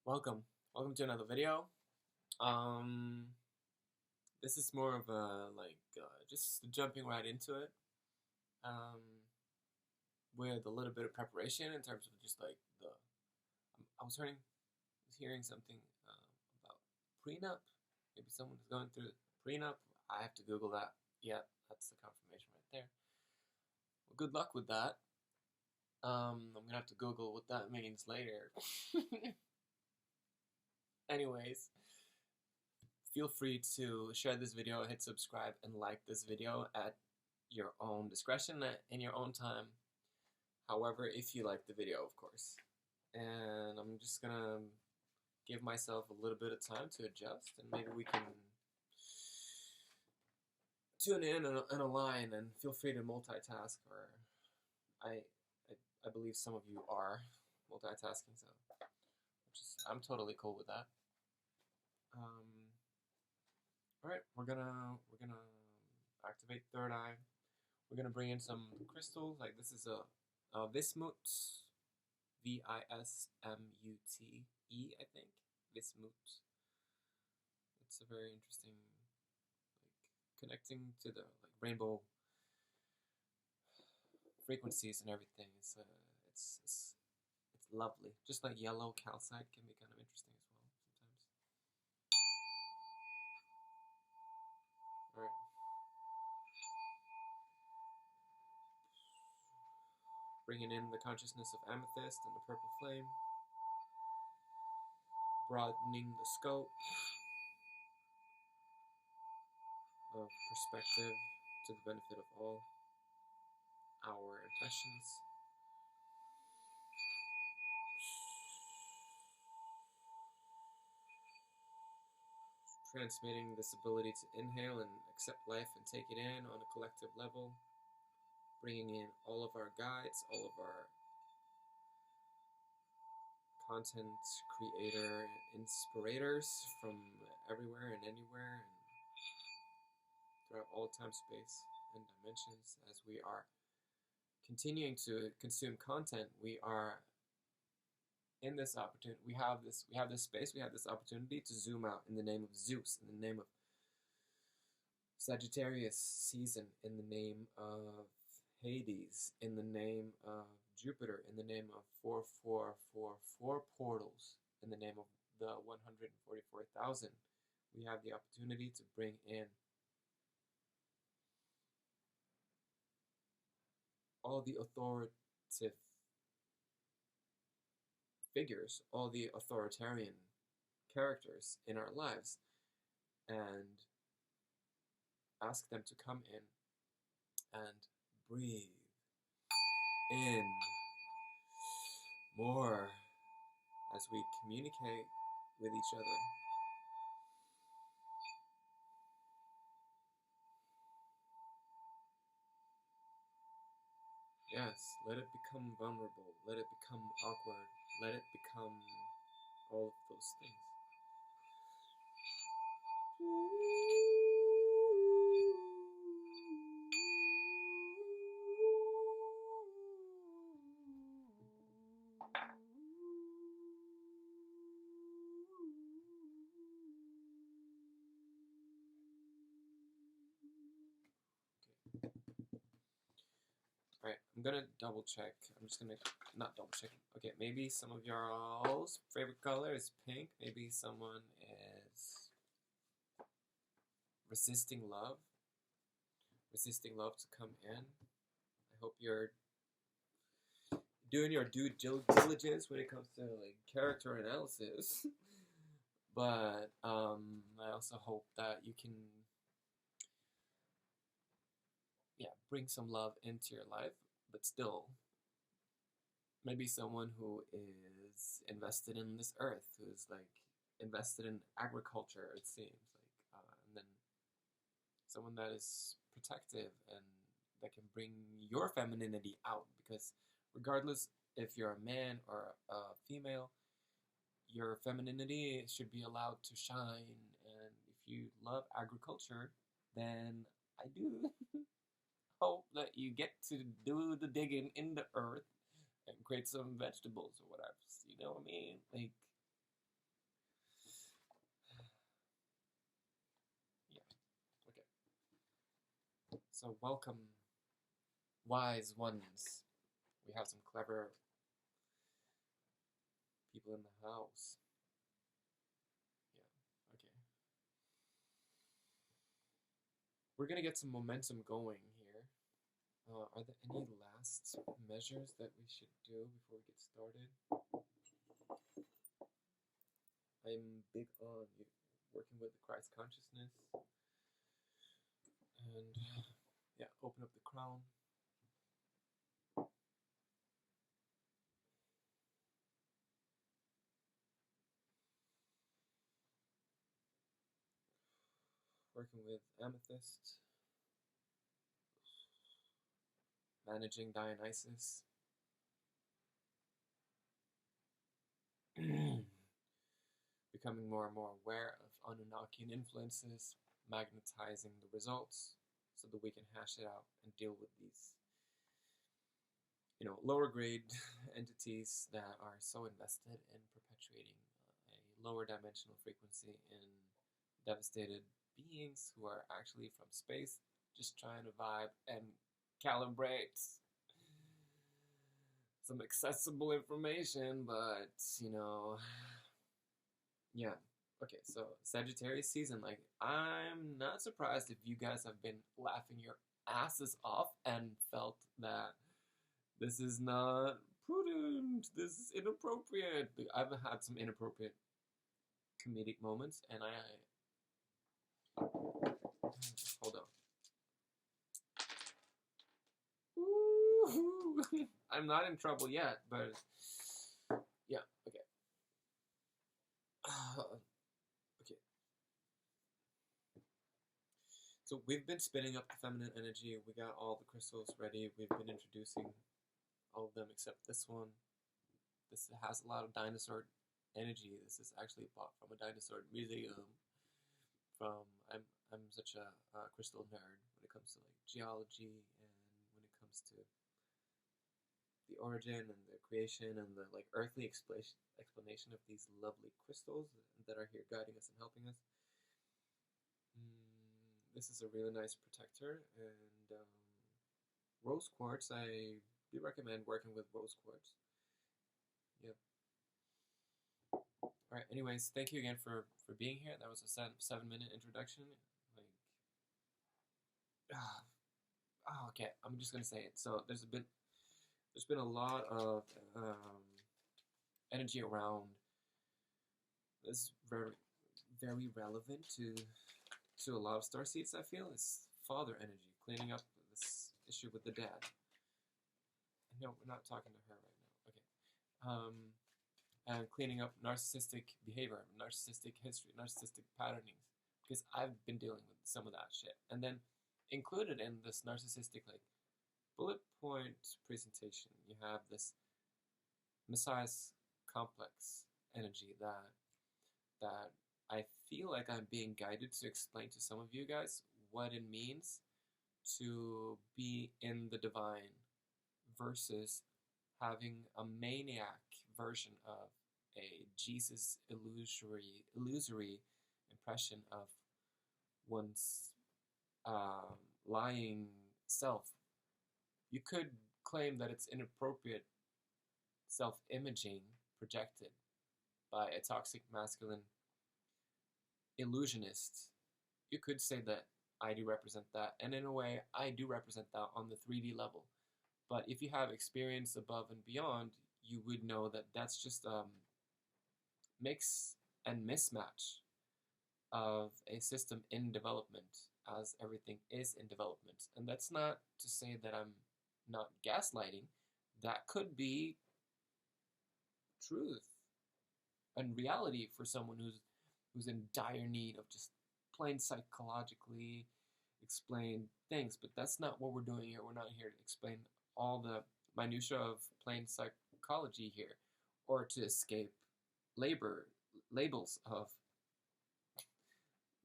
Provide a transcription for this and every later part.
Welcome. Welcome to another video. Um, this is more of a just jumping right into it. With a little bit of preparation in terms of just like I was hearing something about prenup. Maybe someone is going through prenup. I have to Google that. Yeah, that's the confirmation right there. Well, good luck with that. I'm gonna have to Google what that means later. Anyways, feel free to share this video, hit subscribe, and like this video at your own discretion, in your own time. However, if you like the video, of course. And I'm just gonna give myself a little bit of time to adjust, and maybe we can tune in and align, and feel free to multitask. Or I believe some of you are multitasking, so I'm totally cool with that. All right, we're gonna activate third eye. We're gonna bring in some crystals. Like this is a Vismut, Vismute, I think. Vismut. It's a very interesting, connecting to the rainbow frequencies and everything. It's lovely. Just like yellow calcite can be kind of interesting as well sometimes. All right. Bringing in the consciousness of amethyst and the purple flame, broadening the scope of perspective to the benefit of all our impressions. Transmitting this ability to inhale and accept life and take it in on a collective level. Bringing in all of our guides, all of our content creator inspirators from everywhere and anywhere and throughout all time, space, and dimensions. As we are continuing to consume content, we are in this opportunity. We have this space. We have this opportunity to zoom out in the name of Zeus, in the name of Sagittarius season, in the name of Hades, in the name of Jupiter, in the name of 4444 portals, in the name of the 144,000. We have the opportunity to bring in all the authoritative figures, all the authoritarian characters in our lives, and ask them to come in and breathe in more as we communicate with each other. Yes, let it become vulnerable, let it become awkward, let it become all of those things. Alright, I'm gonna double check. I'm just gonna not double check. Okay, maybe some of y'all's favorite color is pink. Maybe someone is resisting love to come in. I hope you're doing your due diligence when it comes to character analysis. But I also hope that you can bring some love into your life, but still maybe someone who is invested in this earth, who's invested in agriculture, it seems and then someone that is protective and that can bring your femininity out, because regardless if you're a man or a female, your femininity should be allowed to shine. And if you love agriculture, then I do hope that you get to do the digging in the earth and create some vegetables or whatever. You know what I mean? So welcome, wise ones. We have some clever people in the house. Yeah, okay. We're gonna get some momentum going here. Are there any last measures that we should do before we get started? I'm big on working with the Christ consciousness. And yeah, open up the crown. Working with amethyst. Managing Dionysus. Becoming more and more aware of Anunnakian influences, magnetizing the results so that we can hash it out and deal with these, lower grade entities that are so invested in perpetuating a lower dimensional frequency in devastated beings who are actually from space, just trying to vibe and calibrate some accessible information, but yeah. Okay, so Sagittarius season, like, I'm not surprised if you guys have been laughing your asses off and felt that this is not prudent, this is inappropriate. I've had some inappropriate comedic moments, and hold on. Ooh, I'm not in trouble yet, but yeah, okay. Okay. So we've been spinning up the feminine energy. We got all the crystals ready. We've been introducing all of them except this one. This has a lot of dinosaur energy. This is actually bought from a dinosaur museum. I'm such a crystal nerd when it comes to like geology and when it comes to the origin and the creation and the like earthly explanation of these lovely crystals that are here guiding us and helping us. This is a really nice protector, and rose quartz, I do recommend working with rose quartz. Yep. Alright, anyways, thank you again for being here. That was a 7-minute introduction. Like, okay, I'm just gonna say it. So there's been a lot of energy around this, very, very relevant to a lot of starseeds, I feel. It's father energy, cleaning up this issue with the dad. No, we're not talking to her right now. Okay. And cleaning up narcissistic behavior, narcissistic history, narcissistic patternings, because I've been dealing with some of that shit. And then included in this narcissistic, like, bullet point presentation, you have this Messiah's complex energy that I feel like I'm being guided to explain to some of you guys what it means to be in the divine versus having a maniac version of a Jesus illusory impression of one's lying self. You could claim that it's inappropriate self-imaging projected by a toxic masculine illusionist. You could say that I do represent that, and in a way, I do represent that on the 3D level. But if you have experience above and beyond, you would know that that's just mix and mismatch of a system in development, as everything is in development. And that's not to say that I'm not gaslighting. That could be truth and reality for someone who's in dire need of just plain psychologically explained things. But that's not what we're doing here. We're not here to explain all the minutiae of plain psychology here, or to escape labels of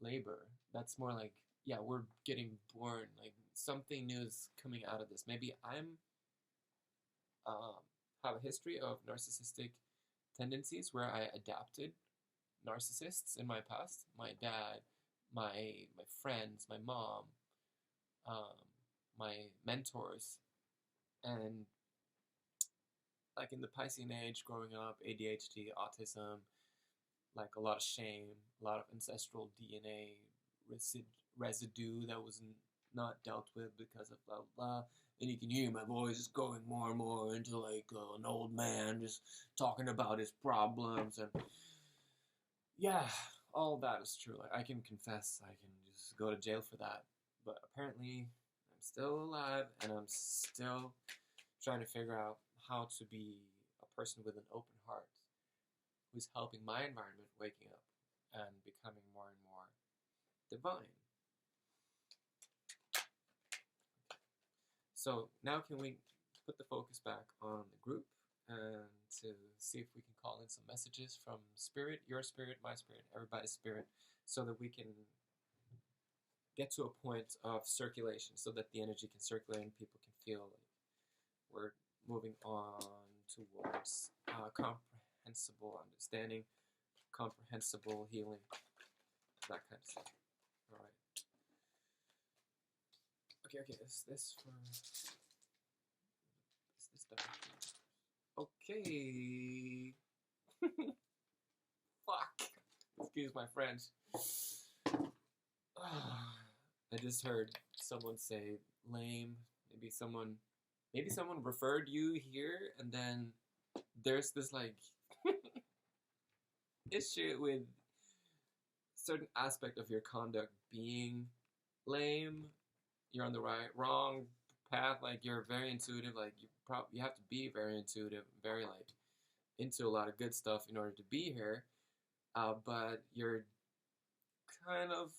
labor. That's more like, yeah, we're getting born, like something new is coming out of this. Maybe I'm have a history of narcissistic tendencies where I adapted narcissists in my past. My dad, my friends, my mom, my mentors, and like in the Piscean age, growing up, ADHD, autism, like a lot of shame, a lot of ancestral DNA residue that was not dealt with because of blah blah. And you can hear my voice just going more and more into like an old man just talking about his problems, and yeah, all that is true. Like I can confess, I can just go to jail for that, but apparently I'm still alive and I'm still trying to figure out how to be a person with an open heart who's helping my environment waking up and becoming more and more divine. So now can we put the focus back on the group and to see if we can call in some messages from spirit, your spirit, my spirit, everybody's spirit, so that we can get to a point of circulation so that the energy can circulate and people can feel like we're moving on towards comprehensible understanding, comprehensible healing, that kind of stuff. All right. Okay, is this for... Is this done? Okay. Fuck. Excuse my French. I just heard someone say lame. Maybe someone referred you here, and then there's this like issue with certain aspect of your conduct being lame. You're on the wrong path. Like you're very intuitive. Like you have to be very intuitive, very like into a lot of good stuff in order to be here. But you're kind of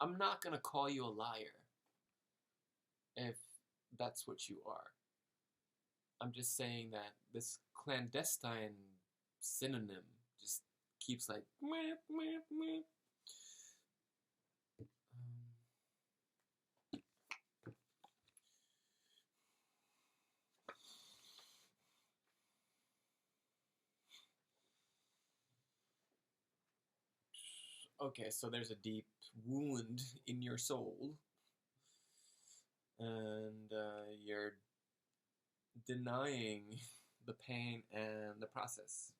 I'm not gonna call you a liar if that's what you are. I'm just saying that this clandestine synonym just keeps like okay, so there's a deep wound in your soul, and you're denying the pain and the process.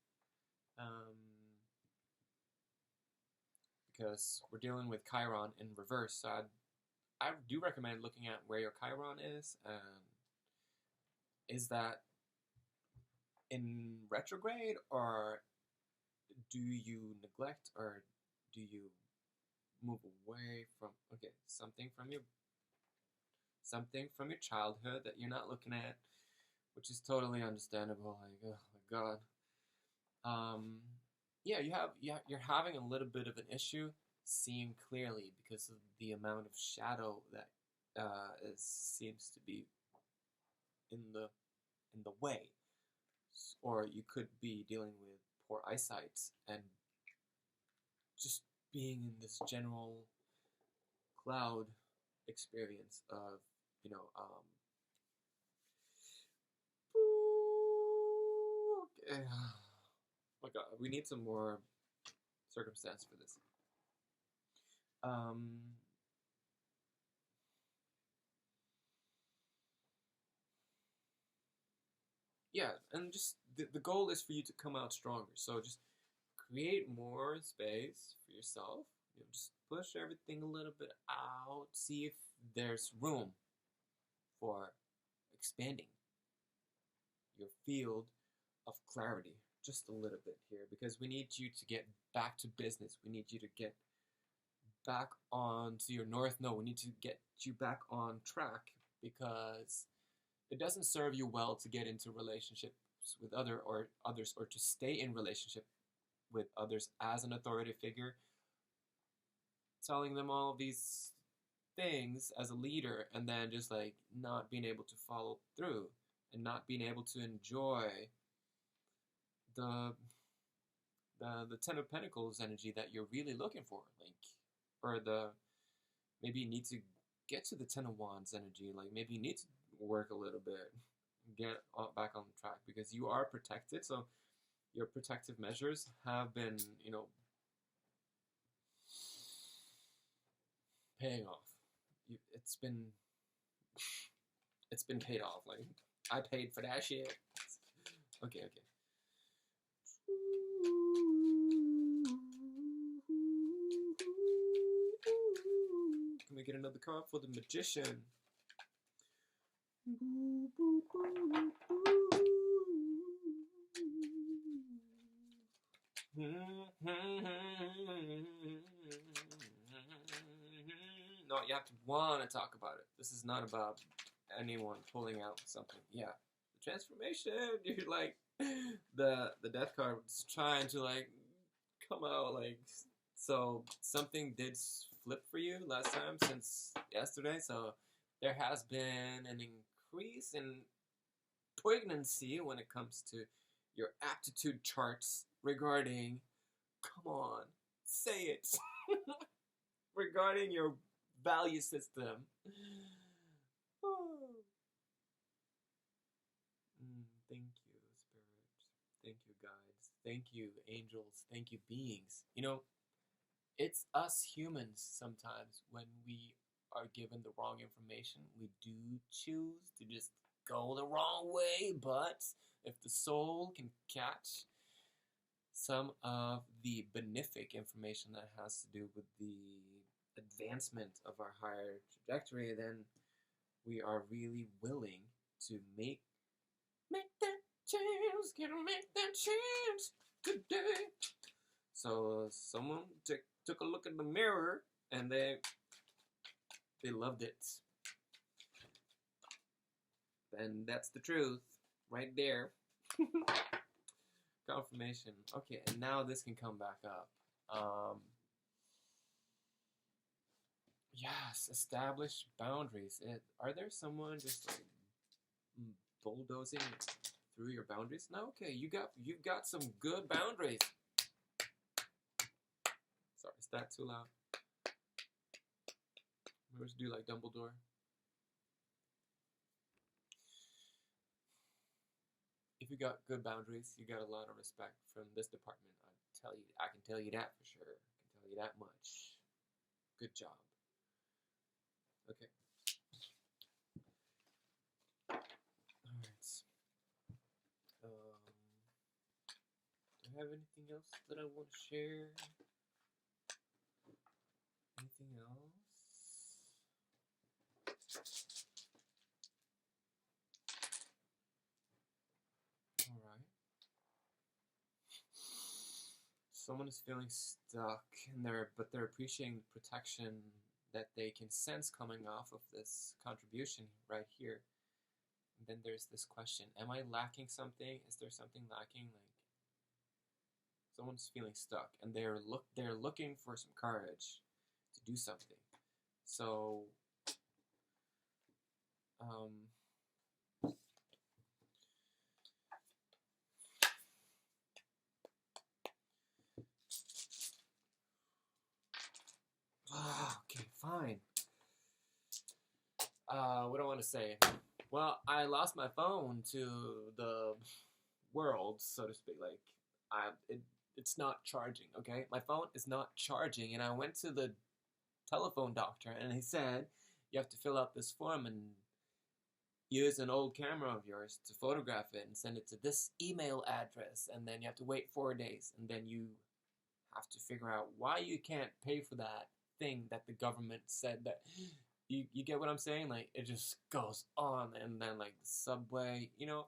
Because we're dealing with Chiron in reverse, so I do recommend looking at where your Chiron is, and is that in retrograde, or do you neglect, or do you move away from something from your childhood that you're not looking at, which is totally understandable. Like, oh my god. You're having a little bit of an issue seeing clearly because of the amount of shadow that seems to be in the way, or you could be dealing with poor eyesight and just being in this general cloud experience of okay. Oh my god, we need some more circumstance for this. Yeah, and just the goal is for you to come out stronger. So just create more space for yourself. Just push everything a little bit out. See if there's room for expanding your field of clarity just a little bit here, because we need you to get back to business. We need you to get back onto your North Node. We need to get you back on track, because it doesn't serve you well to get into relationships with others, or to stay in relationship with others as an authoritative figure, telling them all these things as a leader, and then just like not being able to follow through and not being able to enjoy the Ten of Pentacles energy that you're really looking for, like, or maybe you need to get to the Ten of Wands energy. Like maybe you need to work a little bit, get back on track, because you are protected. So your protective measures have been, paying off. It's been paid off. Like, I paid for that shit. Okay. Can we get another card for the magician? No, you have to want to talk about it. This is not about anyone pulling out something. Yeah, the transformation. You're like the death card was trying to like come out like, so something did flip for you last time since yesterday. So there has been an increase in poignancy when it comes to your aptitude charts regarding, come on, say it, regarding your value system. Thank you, Spirit. Thank you, guides. Thank you, angels. Thank you, beings. You know, it's us humans sometimes when we are given the wrong information. We do choose to just go the wrong way, but if the soul can catch some of the benefic information that has to do with the advancement of our higher trajectory, then we are really willing to make that change, gonna make that change today. So someone took a look in the mirror and they loved it. And that's the truth right there. Confirmation. Okay, and now this can come back up. Yes, establish boundaries. Are there someone just like bulldozing through your boundaries? No, okay, you've got some good boundaries. Sorry, is that too loud? We always do like Dumbledore. If you got good boundaries, you got a lot of respect from this department. I can tell you that for sure. I can tell you that much. Good job. Okay. Alright. Do I have anything else that I want to share? Anything else? Alright. Someone is feeling stuck and but they're appreciating the protection that they can sense coming off of this contribution right here. And then there's this question, am I lacking something? Is there something lacking? Like, someone's feeling stuck and they're looking for some courage to do something. So okay, fine. What do I want to say? Well, I lost my phone to the world, so to speak. Like, it's not charging, okay? My phone is not charging, and I went to the telephone doctor, and he said, you have to fill out this form and use an old camera of yours to photograph it and send it to this email address, and then you have to wait 4 days, and then you have to figure out why you can't pay for that thing that the government said that... You get what I'm saying? Like, it just goes on, and then, like, the subway, you know?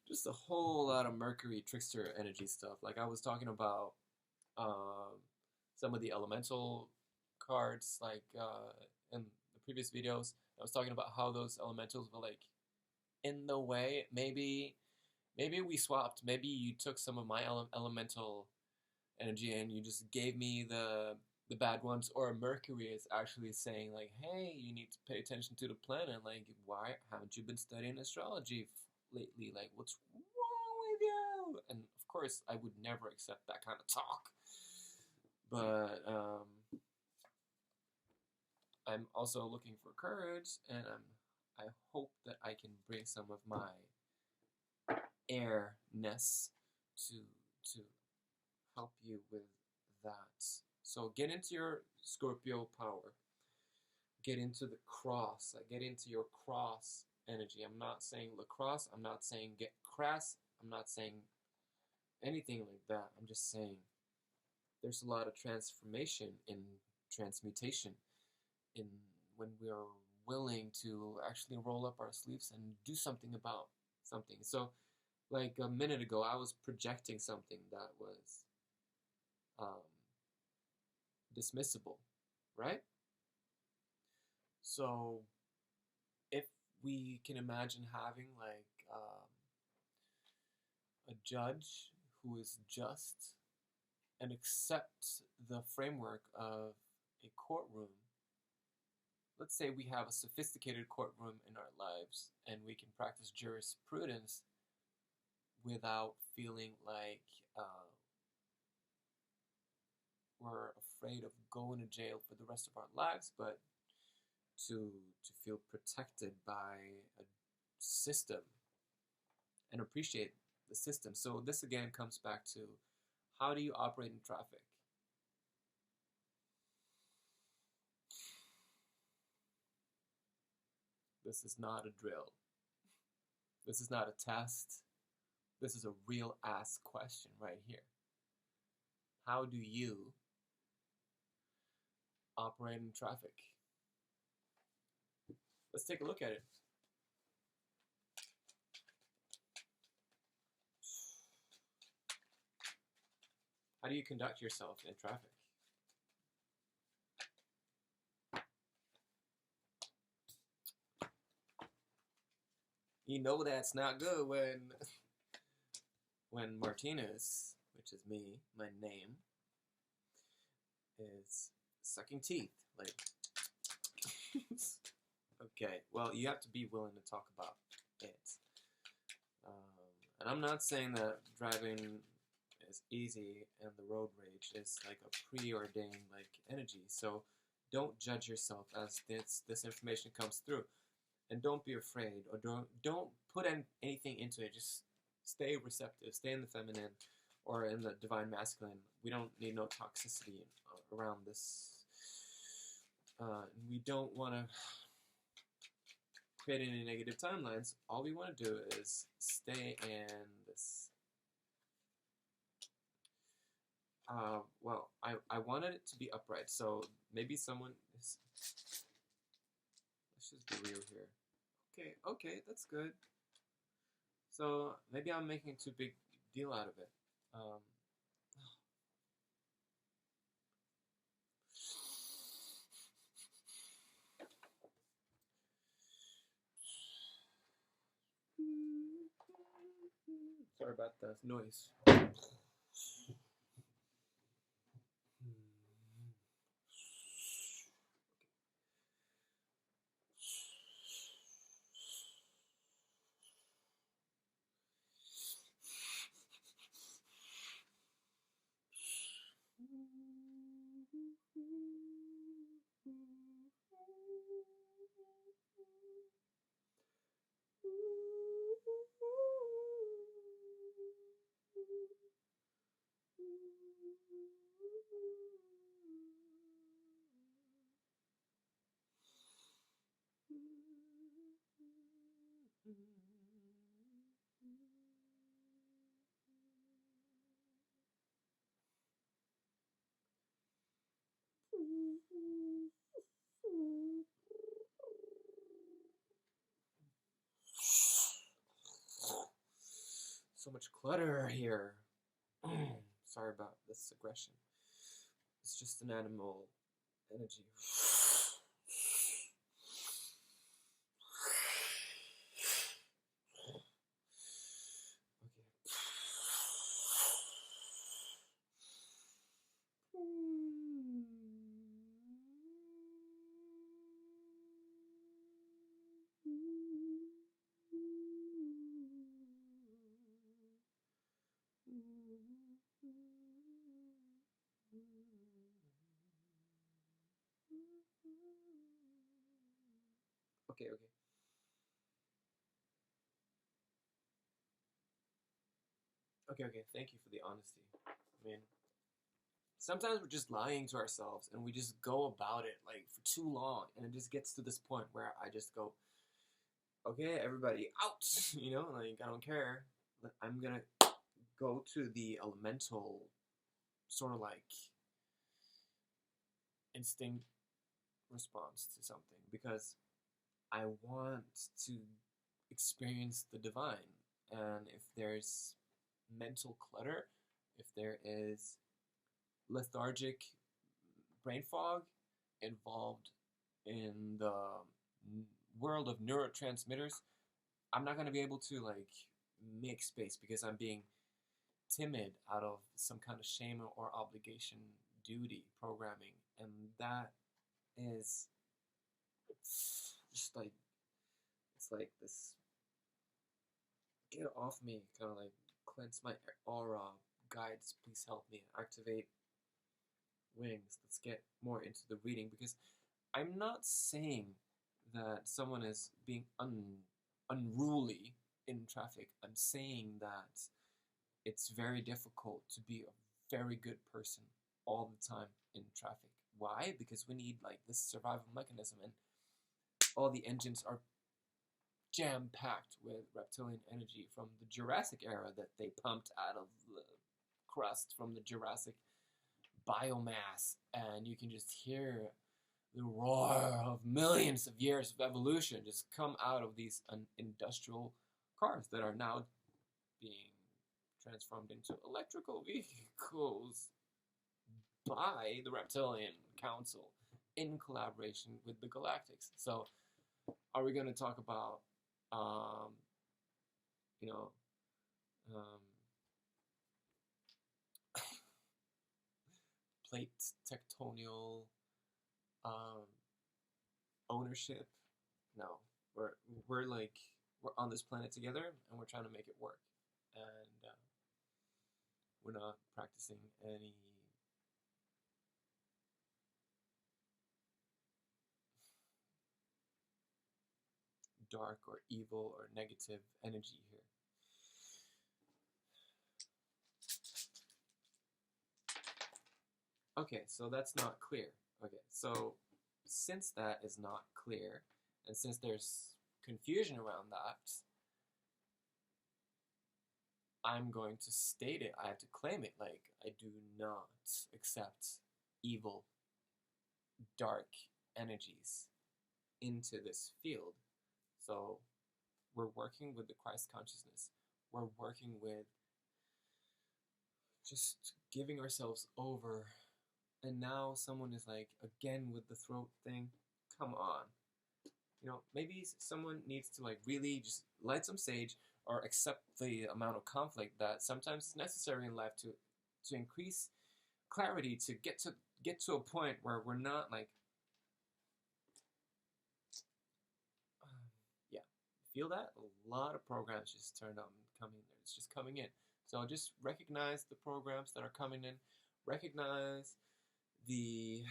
Just a whole lot of Mercury trickster energy stuff. Like, I was talking about some of the elemental cards, like, in the previous videos. I was talking about how those elementals were, like, in the way. Maybe we swapped. Maybe you took some of my elemental energy and you just gave me the bad ones, or Mercury is actually saying like, hey, you need to pay attention to the planet. Like, why haven't you been studying astrology lately? Like, what's wrong with you? And of course, I would never accept that kind of talk. But I'm also looking for courage, and I hope that I can bring some of my airness to help you with that. So get into your Scorpio power. Get into the cross. Get into your cross energy. I'm not saying lacrosse. I'm not saying get crass. I'm not saying anything like that. I'm just saying there's a lot of transformation in transmutation in when we are willing to actually roll up our sleeves and do something about something. So like a minute ago, I was projecting something that was dismissible, right? So if we can imagine having like a judge who is just and accepts the framework of a courtroom. Let's say we have a sophisticated courtroom in our lives and we can practice jurisprudence without feeling like we're afraid of going to jail for the rest of our lives, but to feel protected by a system and appreciate the system. So this again comes back to, how do you operate in traffic? This is not a drill. This is not a test. This is a real ass question right here. How do you operate in traffic? Let's take a look at it. How do you conduct yourself in traffic? You know that's not good when Martinez, which is me, my name, is sucking teeth. Like, okay, well, you have to be willing to talk about it. And I'm not saying that driving is easy and the road rage is like a preordained like energy. So don't judge yourself as this information comes through, and don't be afraid, or don't put anything into it. Just stay receptive, stay in the feminine or in the divine masculine. We don't need no toxicity around this. We don't want to create any negative timelines. All we want to do is stay in this. Well, I wanted it to be upright, so maybe someone is. Let's just be real here. Okay, that's good. So maybe I'm making too big deal out of it. Sorry about the noise. So much clutter here. Sorry about this aggression. It's just an animal energy. Okay. Okay. Thank you for the honesty. I mean, sometimes we're just lying to ourselves and we just go about it like for too long, and it just gets to this point where I just go, okay, everybody out, like I don't care. I'm gonna go to the elemental sort of like instinct response to something because I want to experience the divine. And if there's mental clutter, if there is lethargic brain fog involved in the world of neurotransmitters, I'm not going to be able to like make space because I'm being timid out of some kind of shame or obligation duty programming. And that is just like, it's like this get off me, kind of like cleanse my aura, guides, please help me, activate wings. Let's get more into the reading because I'm not saying that someone is being unruly in traffic. I'm saying that it's very difficult to be a very good person all the time in traffic. Why? Because we need like this survival mechanism, and all the engines are jam-packed with reptilian energy from the Jurassic era that they pumped out of the crust from the Jurassic biomass, and you can just hear the roar of millions of years of evolution just come out of these industrial cars that are now being transformed into electrical vehicles by the Reptilian Council in collaboration with the Galactics. So are we going to talk about plate tectonial ownership? No, we're on this planet together, and we're trying to make it work, and we're not practicing any dark or evil or negative energy here. Okay, so that's not clear. Okay, so since that is not clear, and since there's confusion around that, I'm going to state it. I have to claim it. Like, I do not accept evil, dark energies into this field. So we're working with the Christ consciousness. We're working with just giving ourselves over. And now someone is like, again with the throat thing. Come on. Maybe someone needs to like really just light some sage or accept the amount of conflict that sometimes is necessary in life to increase clarity, to get to a point where we're not like feel that? A lot of programs just turned on coming there. It's just coming in. So just recognize the programs that are coming in. Recognize the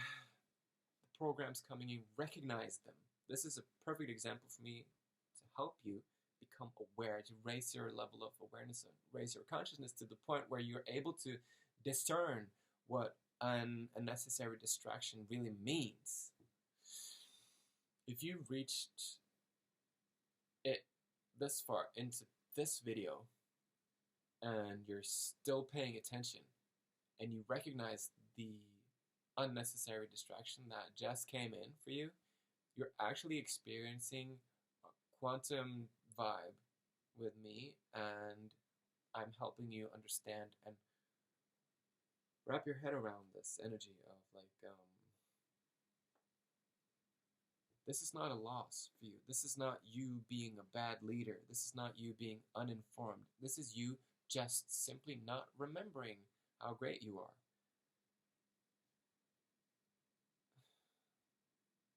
programs coming in. Recognize them. This is a perfect example for me to help you become aware, to raise your level of awareness and raise your consciousness to the point where you're able to discern what an unnecessary distraction really means. If you've reached it this far into this video and you're still paying attention and you recognize the unnecessary distraction that just came in for you, you're actually experiencing a quantum vibe with me, and I'm helping you understand and wrap your head around this energy of like this is not a loss for you. This is not you being a bad leader. This is not you being uninformed. This is you just simply not remembering how great you are.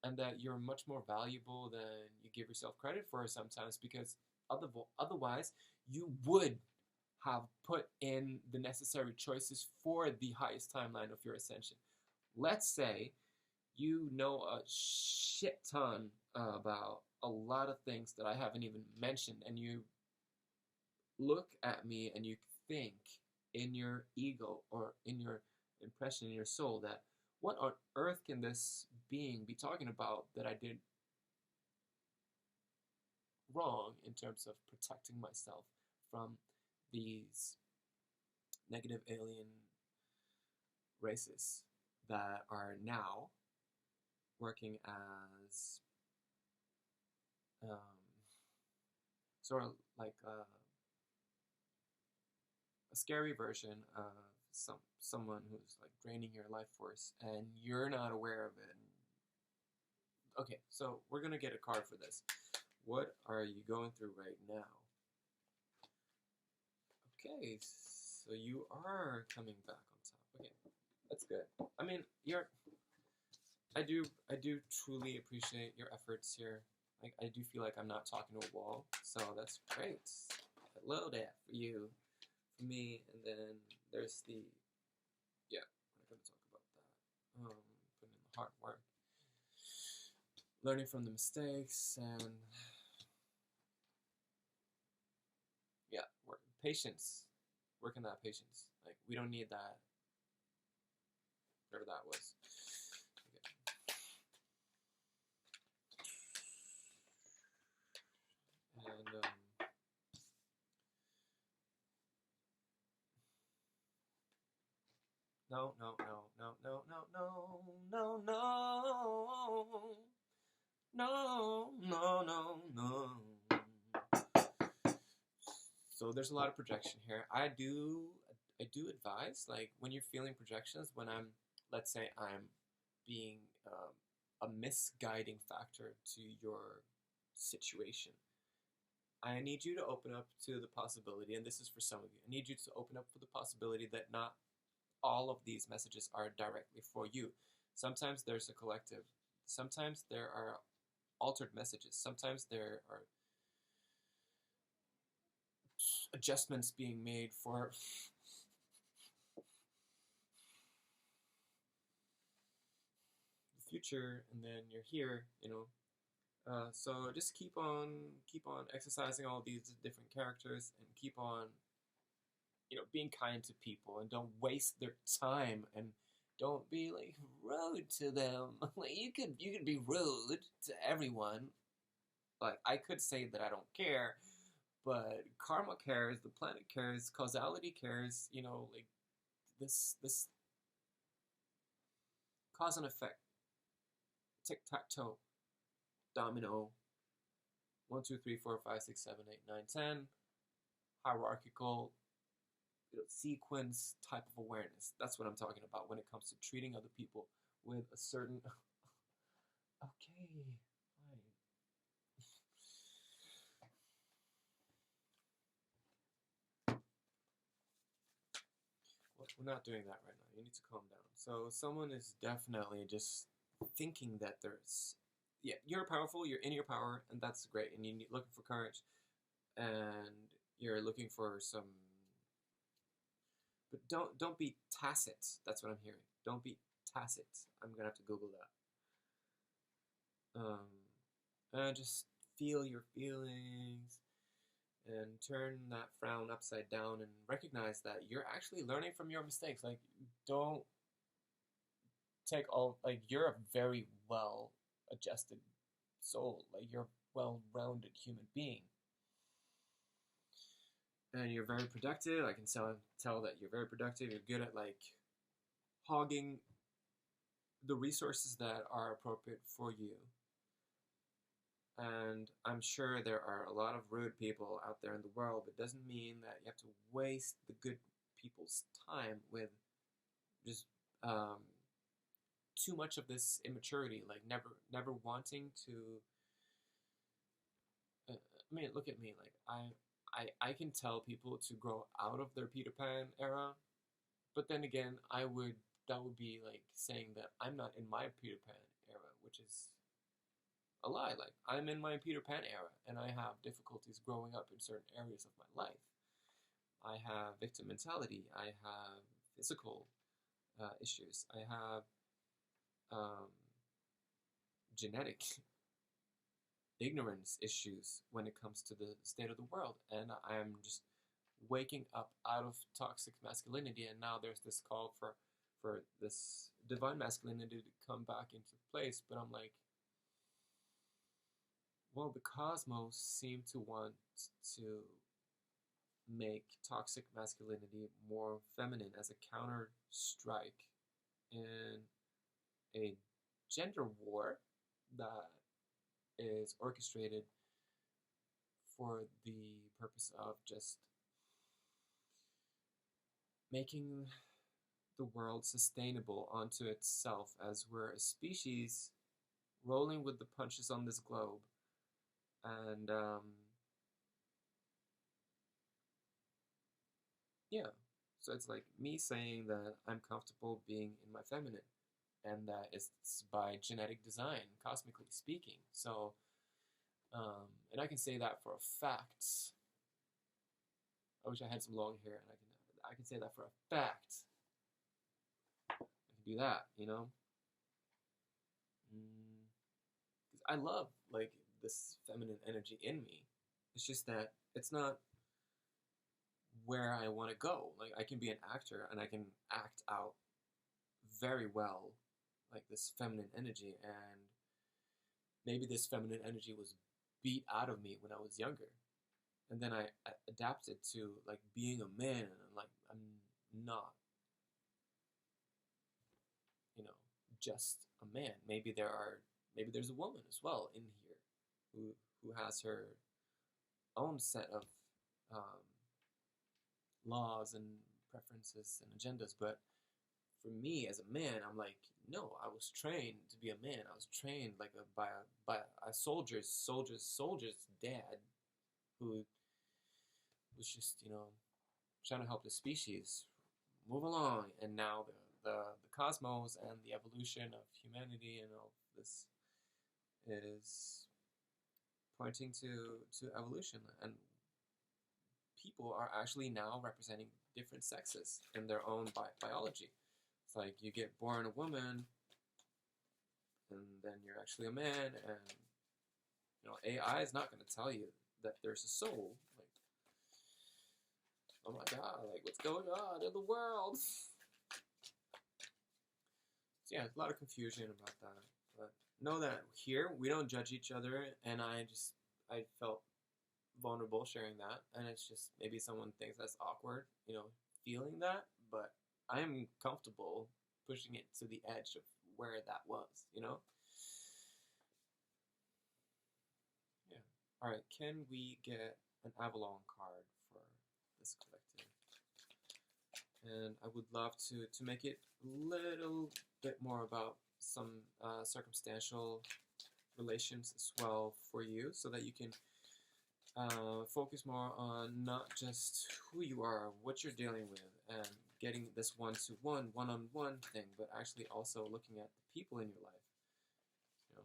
And that you're much more valuable than you give yourself credit for sometimes, because otherwise you would have put in the necessary choices for the highest timeline of your ascension. Let's say you know a shit ton about a lot of things that I haven't even mentioned, and you look at me and you think in your ego or in your impression in your soul that what on earth can this being be talking about that I did wrong in terms of protecting myself from these negative alien races that are now working as sort of like a scary version of someone who's like draining your life force and you're not aware of it. Okay, so we're gonna get a card for this. What are you going through right now? Okay, so you are coming back on top. Okay, that's good. I mean, I do truly appreciate your efforts here. Like, I do feel like I'm not talking to a wall, so that's great. Hello there for you, for me, and then there's the, yeah, we're not gonna talk about that. Putting in the hard work, learning from the mistakes, and yeah, patience, working that patience. Like, we don't need that, whatever that was. Okay. And no, no, no, no, no, no, no, no, no, no, no, no. So there's a lot of projection here. I do advise, like, when you're feeling projections, when let's say I'm being a misguiding factor to your situation, I need you to open up to the possibility, and this is for some of you, I need you to open up for the possibility that not all of these messages are directly for you. Sometimes there's a collective. Sometimes there are altered messages. Sometimes there are adjustments being made for the future, and then you're here, you know. So just keep on exercising all these different characters, and keep on, you know, being kind to people, and don't waste their time, and don't be like rude to them. Like, you could be rude to everyone. Like, I could say that I don't care, but karma cares, the planet cares, causality cares. You know, like this cause and effect, tic-tac-toe, domino, 1, 2, 3, 4, 5, 6, 7, 8, 9, 10, hierarchical, you know, sequence type of awareness. That's what I'm talking about when it comes to treating other people with a certain. Okay, fine. Well, we're not doing that right now. You need to calm down. So someone is definitely just thinking that there's, yeah, you're powerful, you're in your power, and that's great, and you're looking for courage, and you're looking for some, but don't be tacit. That's what I'm hearing. Don't be tacit. I'm gonna have to Google that. And just feel your feelings, and turn that frown upside down, and recognize that you're actually learning from your mistakes. Like, don't take all, like, you're a very well adjusted soul. Like, you're a well-rounded human being, and you're very productive. I can tell that you're very productive. You're good at, like, hogging the resources that are appropriate for you. And I'm sure there are a lot of rude people out there in the world, but it doesn't mean that you have to waste the good people's time with just too much of this immaturity, like never wanting to. I mean, look at me. Like, I can tell people to grow out of their Peter Pan era, but then again, that would be like saying that I'm not in my Peter Pan era, which is a lie. Like, I'm in my Peter Pan era, and I have difficulties growing up in certain areas of my life. I have victim mentality. I have physical issues. I have genetic ignorance issues when it comes to the state of the world, and I'm just waking up out of toxic masculinity, and now there's this call for for this divine masculinity to come back into place. But I'm like, well, the cosmos seem to want to make toxic masculinity more feminine as a counter strike in a gender war that is orchestrated for the purpose of just making the world sustainable onto itself, as we're a species rolling with the punches on this globe. And yeah, so it's like me saying that I'm comfortable being in my feminine, and that it's by genetic design, cosmically speaking. So and I can say that for a fact. I wish I had some long hair, and I can say that for a fact. I can do that, you know. Because I love like this feminine energy in me. It's just that it's not where I want to go. Like, I can be an actor and I can act out very well like this feminine energy, and maybe this feminine energy was beat out of me when I was younger, and then I adapted to like being a man, and like I'm not, you know, just a man. Maybe there's a woman as well in here who has her own set of laws and preferences and agendas. But for me as a man, I'm like, no, I was trained to be a man. I was trained like by a soldier's dad, who was just, you know, trying to help the species move along. And now the cosmos and the evolution of humanity and all this is pointing to evolution, and people are actually now representing different sexes in their own biology. It's like you get born a woman, and then you're actually a man, and you know, AI is not going to tell you that there's a soul. Like, oh my god, like what's going on in the world? So yeah, a lot of confusion about that. But know that here we don't judge each other, and I felt vulnerable sharing that, and it's just maybe someone thinks that's awkward, you know, feeling that, but I am comfortable pushing it to the edge of where that was, you know? Yeah. Alright, can we get an Avalon card for this collective? And I would love to make it a little bit more about some circumstantial relations as well for you, so that you can focus more on not just who you are, what you're dealing with, and getting this one-to-one, one-on-one thing, but actually also looking at the people in your life, you know,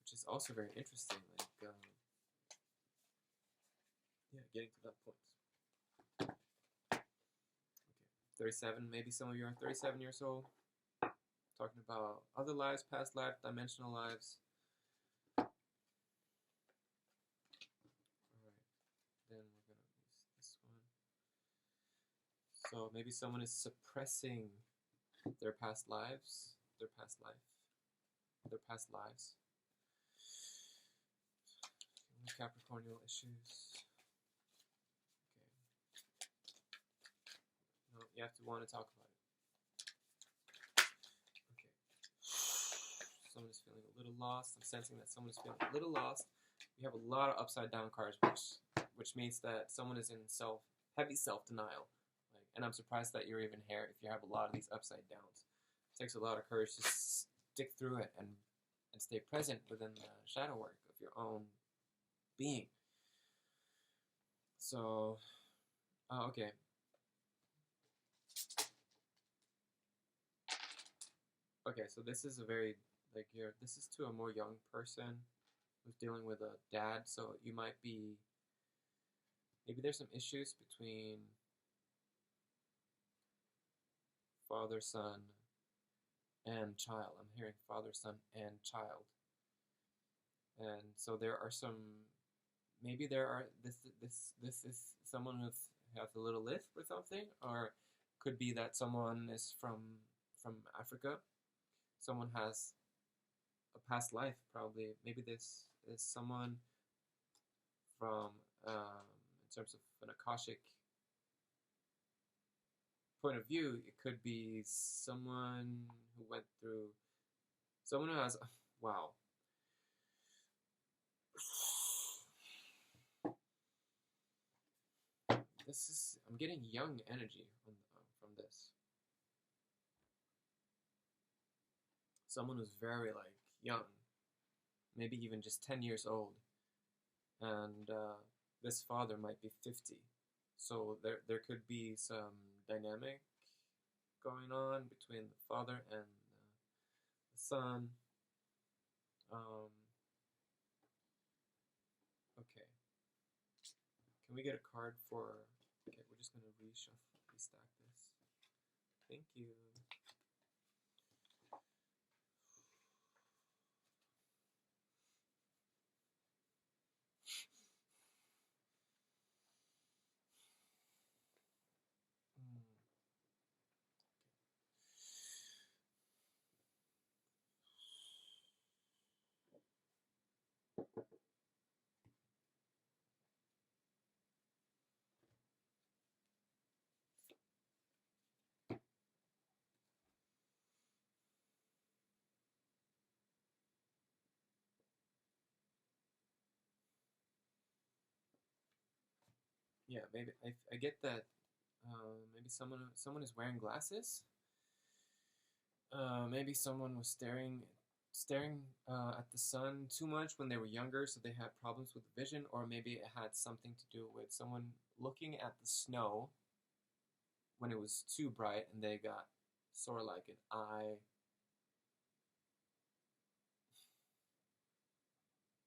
which is also very interesting. Like, yeah, getting to that point. Okay, 37. Maybe some of you are 37 years old, talking about other lives, past life, dimensional lives. Then we're going to use this one. So maybe someone is suppressing their past lives, their past lives. Capricornial issues. Okay. No, you have to want to talk about it. Okay. Someone is feeling a little lost. I'm sensing that someone is feeling a little lost. We have a lot of upside down cards, which means that someone is in heavy self-denial. Like, and I'm surprised that you're even here if you have a lot of these upside downs. It takes a lot of courage to stick through it and stay present within the shadow work of your own being. So, okay. Okay, so this is a very, like, this is to a more young person who's dealing with a dad, so you might be, maybe there's some issues between father, son, and child. I'm hearing father, son, and child. And so there are some, maybe there are, this is someone who has a little lisp or something, or Could be that someone is from Africa. Someone has a past life, probably. Maybe this is someone from, in terms of an Akashic point of view, it could be someone who went through, someone who has, wow. This is, I'm getting young energy from this. Someone who's very like young, maybe even just 10 years old, and this father might be 50. So there could be some dynamic going on between the father and the son. Okay. Can we get a card for? Okay, we're just gonna reshuffle, restack this. Thank you. Yeah, maybe I get that. Maybe someone is wearing glasses. Maybe someone was staring at the sun too much when they were younger, so they had problems with vision, or maybe it had something to do with someone looking at the snow when it was too bright, and they got sort of like an eye.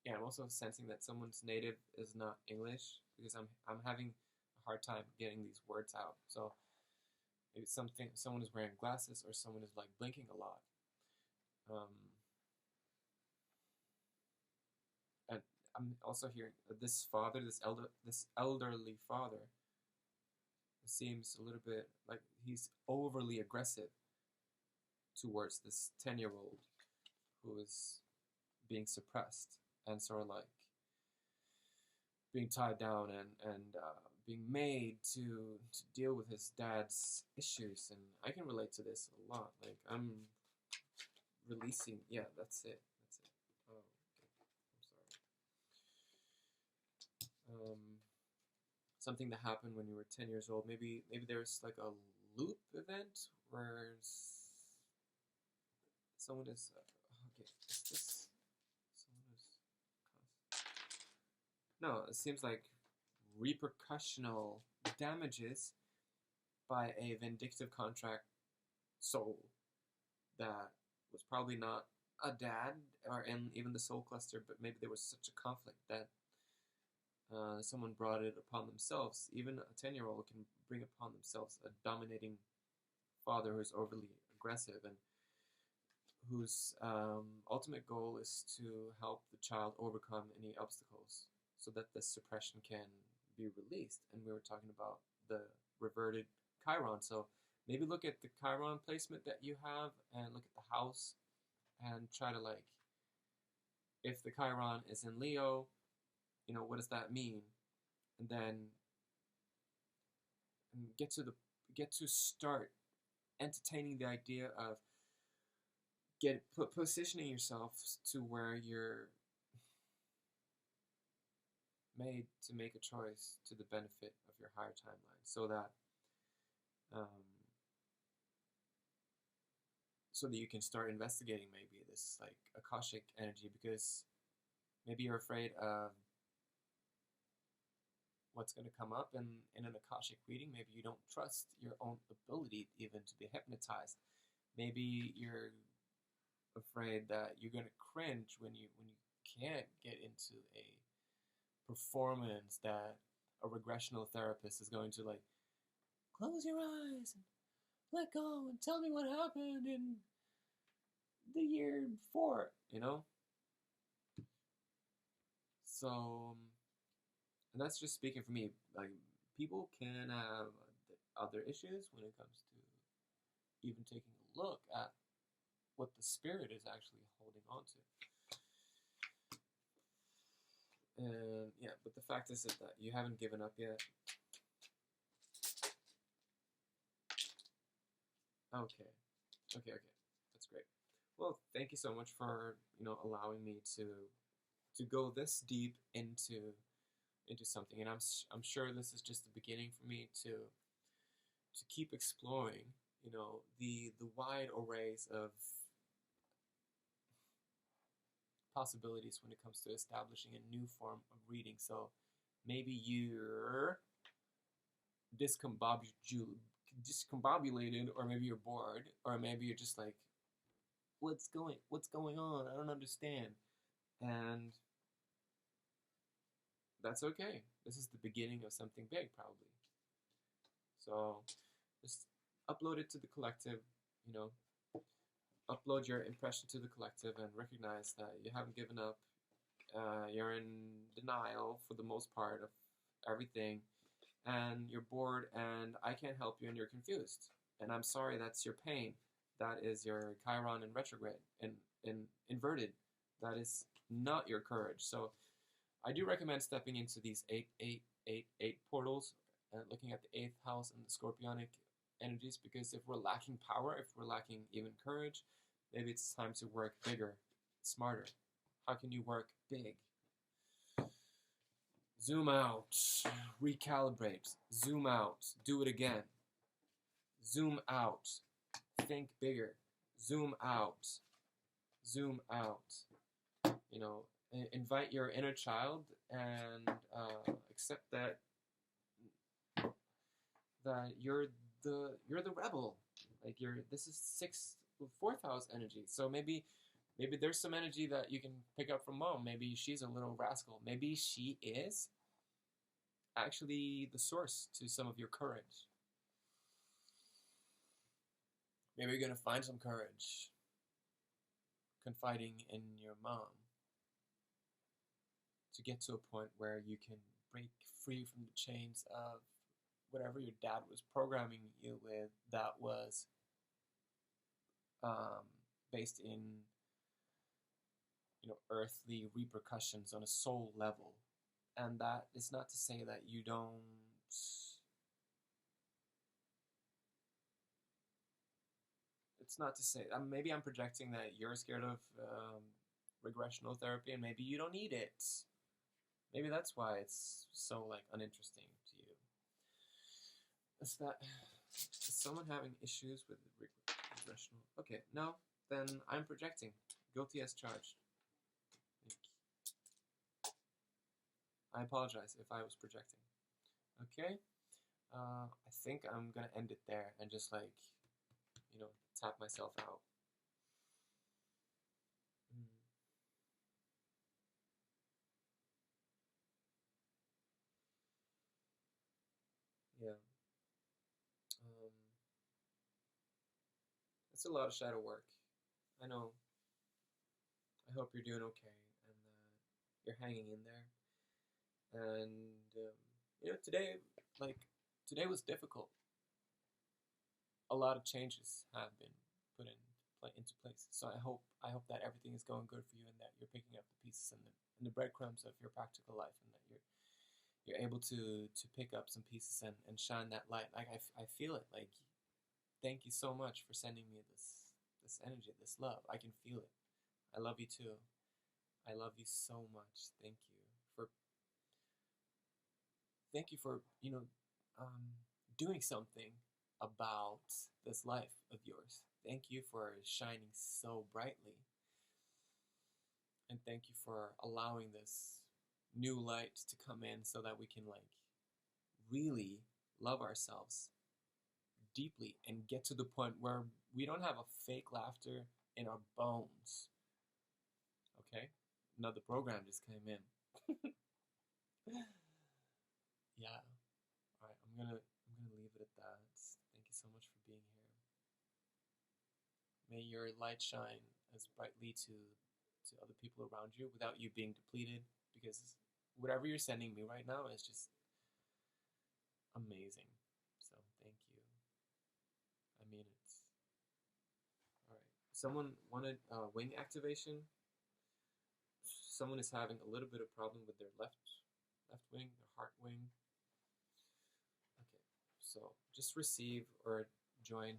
Yeah, I'm also sensing that someone's native is not English, because I'm having a hard time getting these words out. So maybe someone is wearing glasses, or someone is like blinking a lot. And I'm also hearing this father, this elderly father, seems a little bit like he's overly aggressive towards this 10-year-old who is being suppressed and sort of like being tied down and being made to deal with his dad's issues. And I can relate to this a lot. Like, I'm releasing. Yeah, that's it. That's it. Oh, okay. I'm sorry. Something that happened when you were 10 years old. Maybe there's like a loop event where someone is okay. Is this someone is? No, it seems like repercussional damages by a vindictive contract soul that was probably not a dad or in even the soul cluster, but maybe there was such a conflict that someone brought it upon themselves. Even a 10-year-old can bring upon themselves a dominating father who is overly aggressive and whose ultimate goal is to help the child overcome any obstacles so that the suppression can be released. And we were talking about the reverted Chiron. So maybe look at the Chiron placement that you have and look at the house and try to, like, if the Chiron is in Leo, what does that mean? And then get to start entertaining the idea of positioning yourself to where you're made to make a choice to the benefit of your higher timeline, so that you can start investigating maybe this like Akashic energy, because maybe you're afraid of what's going to come up in an Akashic reading. Maybe you don't trust your own ability even to be hypnotized. Maybe you're afraid that you're going to cringe when you can't get into a performance that a regressional therapist is going to, like, close your eyes and let go and tell me what happened in the year before, So, and that's just speaking for me. Like, people can have other issues when it comes to even taking a look at what the spirit is actually holding on to. And yeah, but the fact is that you haven't given up yet. Okay. Okay, that's great. Well, thank you so much for allowing me to go this deep into something, and I'm sure this is just the beginning for me to keep exploring the wide arrays of possibilities when it comes to establishing a new form of reading. So maybe you're discombobulated, or maybe you're bored, or maybe you're just like, what's going on? I don't understand. And that's okay. This is the beginning of something big, probably. So just upload it to the collective, upload your impression to the collective, and recognize that you haven't given up. You're in denial for the most part of everything, and you're bored, and I can't help you, and you're confused. And I'm sorry, that's your pain. That is your Chiron in retrograde, in inverted. That is not your courage. So I do recommend stepping into these 8 portals and looking at the 8th house and the scorpionic energies, because if we're lacking power, if we're lacking even courage, maybe it's time to work bigger, smarter. How can you work big? Zoom out, recalibrate, zoom out, do it again. Zoom out, think bigger, zoom out, zoom out. Invite your inner child and accept that you're the rebel. Like this is 4th house energy. So maybe there's some energy that you can pick up from mom. Maybe she's a little rascal. Maybe she is actually the source to some of your courage. Maybe you're gonna find some courage confiding in your mom to get to a point where you can break free from the chains of whatever your dad was programming you with that was based in earthly repercussions on a soul level. And that is not to say that you don't it's not to say maybe I'm projecting that you're scared of regressional therapy, and maybe you don't need it. Maybe that's why it's so uninteresting to you. Is someone having issues with regressional? Okay, no, then I'm projecting. Guilty as charged. I apologize if I was projecting. Okay, I think I'm gonna end it there and just tap myself out. Yeah. It's a lot of shadow work. I know. I hope you're doing okay and you're hanging in there. And today was difficult. A lot of changes have been put into place. So I hope that everything is going good for you, and that you're picking up the pieces and the breadcrumbs of your practical life, and that you're able to pick up some pieces and shine that light. I feel it. Thank you so much for sending me this energy, this love. I can feel it. I love you too. I love you so much. Thank you for doing something about this life of yours. Thank you for shining so brightly, and thank you for allowing this new light to come in so that we can really love ourselves deeply and get to the point where we don't have a fake laughter in our bones. Okay? Another program just came in. Yeah. All right, I'm gonna leave it at that. Thank you so much for being here. May your light shine as brightly to other people around you without you being depleted, because whatever you're sending me right now is just amazing. So thank you. Someone wanted wing activation. Someone is having a little bit of problem with their left wing, their heart wing. Okay, so just receive or join.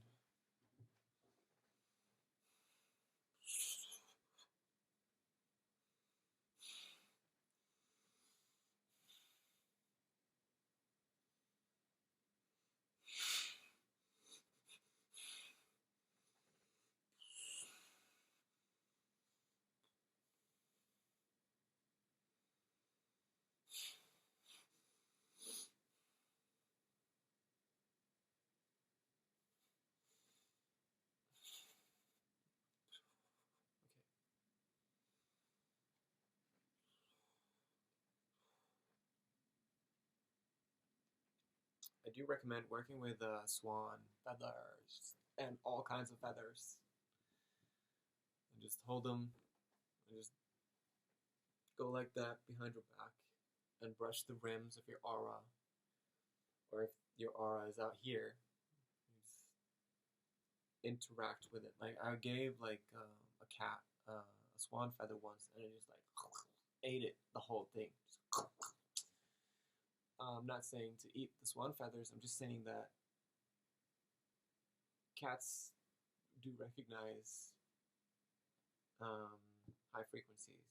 I do recommend working with swan feathers and all kinds of feathers. And just hold them and just go like that behind your back and brush the rims of your aura. Or if your aura is out here, just interact with it. Like I gave like a cat a swan feather once, and it just like ate it, the whole thing. Just, I'm not saying to eat the swan feathers. I'm just saying that cats do recognize high frequencies,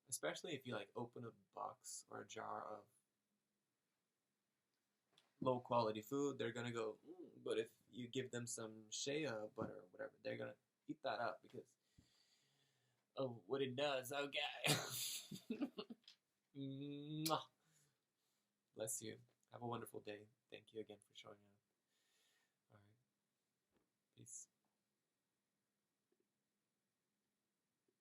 especially if you like open a box or a jar of low quality food. They're gonna go, but if you give them some shea butter or whatever, they're gonna eat that up because of what it does. Okay. Mwah. Bless you. Have a wonderful day. Thank you again for showing up. All right. Peace.